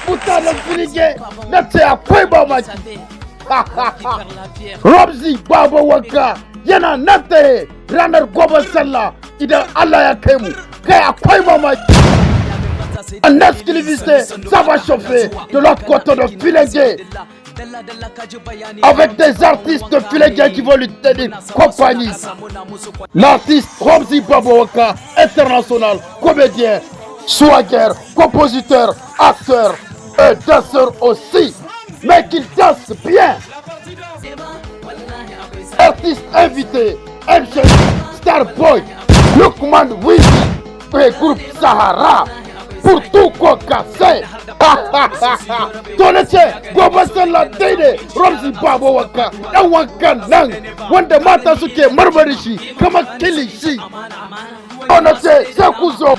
Mutanen Filinge na ce akwai mamaki. Ramzi Baba Wanka yana nan tsaye ranar gobe sallah idan Allah ya kai mu. Kai akwai mamaki. Un exclusivité, ça va chauffer de l'autre côté de Filingue. Avec des artistes de Filingue qui vont lui tenir compagnie. L'artiste Ramzi Baba Wanka, international, comédien, swagger, compositeur, acteur et danseur aussi. Mais qu'il danse bien. Artiste invité, MC, Starboy, Lukman Wizi et groupe Sahara. Pour tout quoi casser. Dole ce gobe sallah daidai Ramzi Baba Wanka dan wankan nan wanda mata suke marmari shi kamar kilishi. Dole ce sai ku zo.